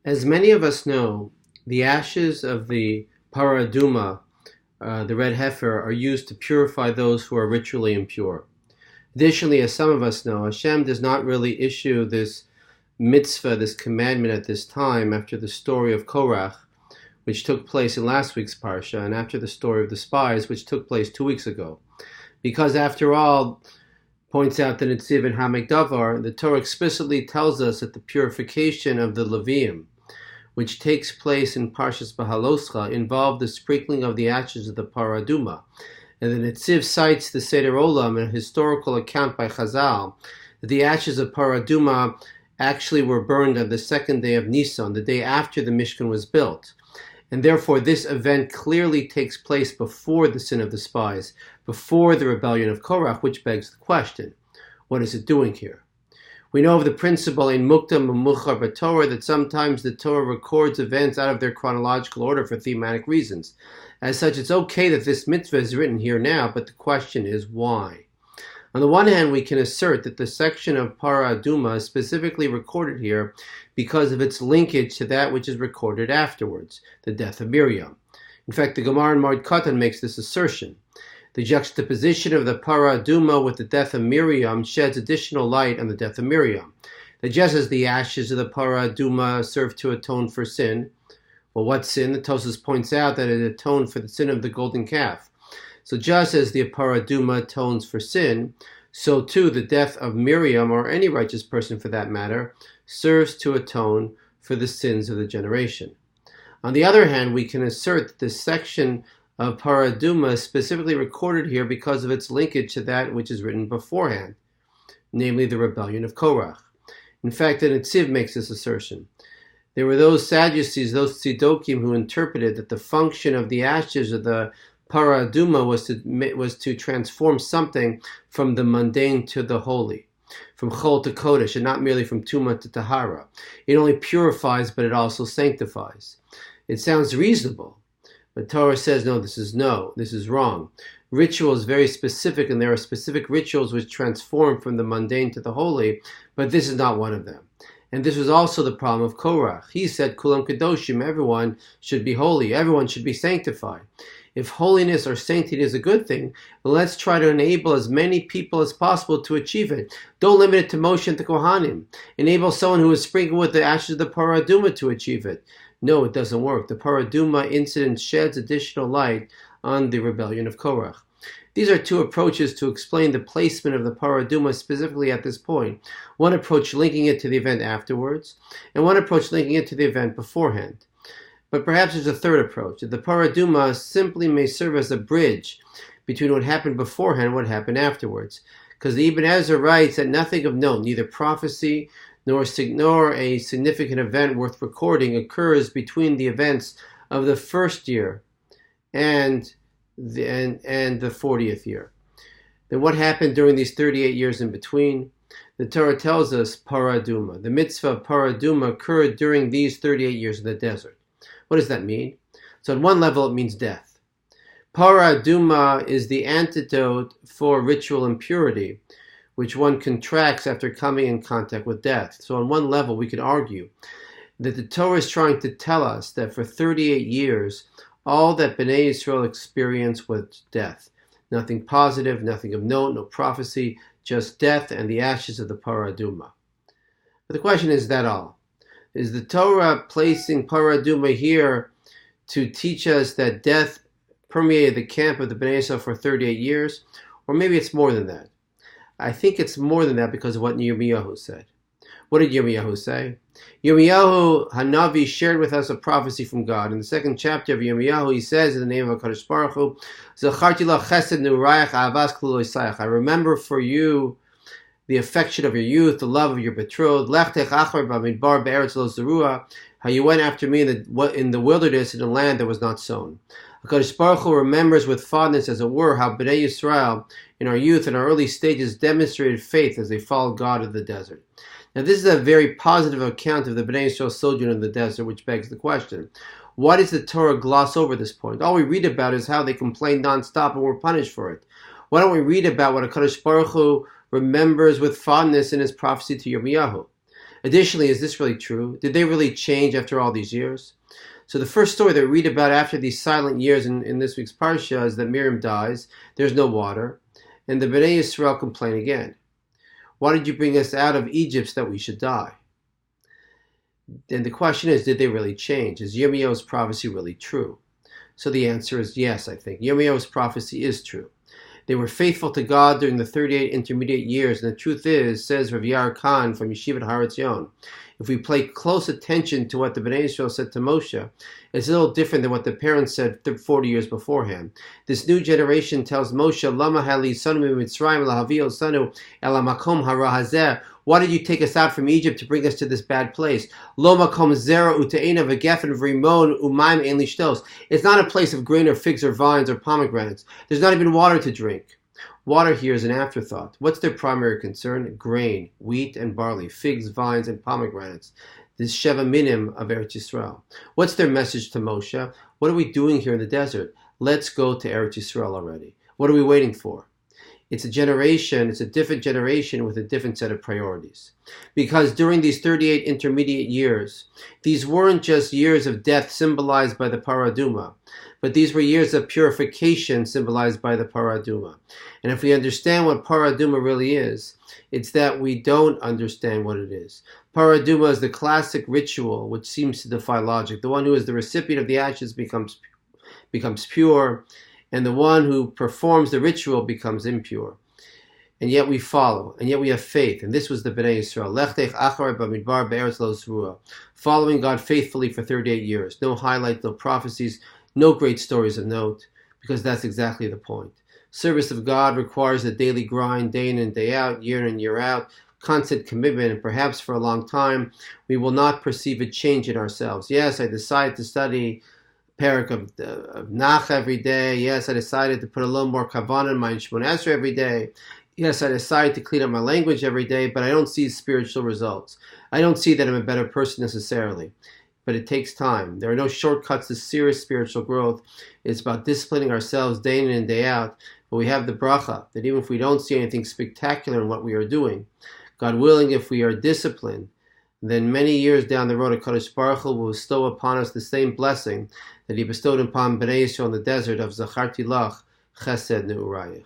As many of us know, the ashes of the paraduma, the red heifer, are used to purify those who are ritually impure. Additionally, as some of us know, Hashem does not really issue this mitzvah, this commandment at this time after the story of Korach, which took place in last week's Parsha, and after the story of the spies, which took place 2 weeks ago. Because after all, points out the Netziv and Hamikdavar, the Torah explicitly tells us that the purification of the Leviim, which takes place in Parshas Bahaloscha, involved the sprinkling of the ashes of the paraduma. And the Netziv cites the Seder Olam, a historical account by Chazal, that the ashes of paraduma actually were burned on the second day of Nisan, the day after the Mishkan was built. And therefore this event clearly takes place before the sin of the spies, before the rebellion of Korach, which begs the question, what is it doing here? We know of the principle in Muktam Muchar b'Torah that sometimes the Torah records events out of their chronological order for thematic reasons. As such, it's okay that this mitzvah is written here now, but the question is why? On the one hand, we can assert that the section of Para Aduma is specifically recorded here because of its linkage to that which is recorded afterwards, the death of Miriam. In fact, the Gemara in Muskat makes this assertion. The juxtaposition of the Para Aduma with the death of Miriam sheds additional light on the death of Miriam. That just as the ashes of the Para Aduma serve to atone for sin, well, what sin? The Tosas points out that it atoned for the sin of the golden calf. So just as the Para Aduma atones for sin, so too the death of Miriam, or any righteous person for that matter, serves to atone for the sins of the generation. On the other hand, we can assert that this section of paraduma is specifically recorded here because of its linkage to that which is written beforehand, namely the rebellion of Korach. In fact, the Netziv makes this assertion. There were those Sadducees, those Tzidokim, who interpreted that the function of the ashes of the paraduma was to transform something from the mundane to the holy, from chol to kodesh, and not merely from tumah to tahara. It only purifies, but it also sanctifies. It sounds reasonable. But Torah says, no, this is wrong. Ritual is very specific, and there are specific rituals which transform from the mundane to the holy, but this is not one of them. And this was also the problem of Korach. He said, Kulam Kadoshim, everyone should be holy, everyone should be sanctified. If holiness or sanctity is a good thing, let's try to enable as many people as possible to achieve it. Don't limit it to Moshe and to Kohanim. Enable someone who is sprinkled with the ashes of the paraduma to achieve it. No, it doesn't work. The paraduma incident sheds additional light on the rebellion of Korach. These are two approaches to explain the placement of the paraduma specifically at this point. One approach linking it to the event afterwards, and one approach linking it to the event beforehand. But perhaps there's a third approach, that the paraduma simply may serve as a bridge between what happened beforehand and what happened afterwards. Because the Ibn Ezra writes that nothing of note, neither prophecy nor a significant event worth recording occurs between the events of the first year and the 40th year. Then what happened during these 38 years in between? The Torah tells us paraduma. The mitzvah of paraduma occurred during these 38 years in the desert. What does that mean? So at one level it means death. Paraduma is the antidote for ritual impurity, which one contracts after coming in contact with death. So on one level we could argue that the Torah is trying to tell us that for 38 years all that Bnei Yisrael experienced was death. Nothing positive, nothing of note, no prophecy, just death and the ashes of the paraduma. But the question is that all? Is the Torah placing paraduma here to teach us that death permeated the camp of the Bnei Yisrael for 38 years? Or maybe it's more than that. I think it's more than that because of what Yirmiyahu said. What did Yirmiyahu say? Yirmiyahu Hanavi shared with us a prophecy from God. In the second chapter of Yirmiyahu, he says in the name of HaKadosh Baruch Hu, Zacharti la chesed nurayach avas klul isayach. I remember for you the affection of your youth, the love of your betrothed. Lechtech achar b'midbar be'eretz lo zerua. How you went after me in the wilderness in a land that was not sown. HaKadosh Baruch Hu remembers with fondness, as it were, how Bnei Yisrael, in our youth and our early stages, demonstrated faith as they followed God in the desert. Now, this is a very positive account of the Bnei Yisrael sojourn in the desert, which begs the question, why does the Torah gloss over this point? All we read about is how they complained nonstop and were punished for it. Why don't we read about what HaKadosh Baruch Hu remembers with fondness in his prophecy to Yirmiyahu? Additionally, is this really true? Did they really change after all these years? So the first story that we read about after these silent years in this week's Parsha is that Miriam dies, there's no water, and the Bnei Yisrael complain again. Why did you bring us out of Egypt so that we should die? And the question is, did they really change? Is Yirmiyahu's prophecy really true? So the answer is yes, I think. Yirmiyahu's prophecy is true. They were faithful to God during the 38 intermediate years, and the truth is, says Rav Yair Khan from Yeshivat Har Etzion, if we pay close attention to what the Bnei Yisrael said to Moshe, it's a little different than what the parents said 40 years beforehand. This new generation tells Moshe, Lama hali sanu mitzrayim lahavio sanu el hamakom hara hazeh. Why did you take us out from Egypt to bring us to this bad place? Lo makom zera uteina v'gefen v'rimon umayim ein lishtos. It's not a place of grain or figs or vines or pomegranates. There's not even water to drink. Water here is an afterthought. What's their primary concern? Grain, wheat and barley, figs, vines, and pomegranates. This Sheva Minim of Eretz Yisrael. What's their message to Moshe? What are we doing here in the desert? Let's go to Eretz Yisrael already. What are we waiting for? It's a different generation with a different set of priorities. Because during these 38 intermediate years, these weren't just years of death symbolized by the Paraduma, but these were years of purification symbolized by the Paraduma. And if we understand what Paraduma really is, it's that we don't understand what it is. Paraduma is the classic ritual which seems to defy logic. The one who is the recipient of the ashes becomes pure, and the one who performs the ritual becomes impure. And yet we follow, and yet we have faith. And this was the Bnei Yisrael. Lechtech acharei b'midbar be'eretz lo zrua. Following God faithfully for 38 years. No highlights, no prophecies, no great stories of note, because that's exactly the point. Service of God requires a daily grind, day in and day out, year in and year out, constant commitment, and perhaps for a long time, we will not perceive a change in ourselves. Yes, I decided to study parak of Nach every day. Yes, I decided to put a little more kavanah in my Shemon Esrei every day. Yes, I decided to clean up my language every day, but I don't see spiritual results. I don't see that I'm a better person necessarily. But it takes time. There are no shortcuts to serious spiritual growth. It's about disciplining ourselves day in and day out. But we have the bracha that even if we don't see anything spectacular in what we are doing, God willing, if we are disciplined, then many years down the road, HaKadosh Baruch Hu will bestow upon us the same blessing that He bestowed upon Bnei Yisrael in the desert of Zacharti Lach Chesed Ne'urayich.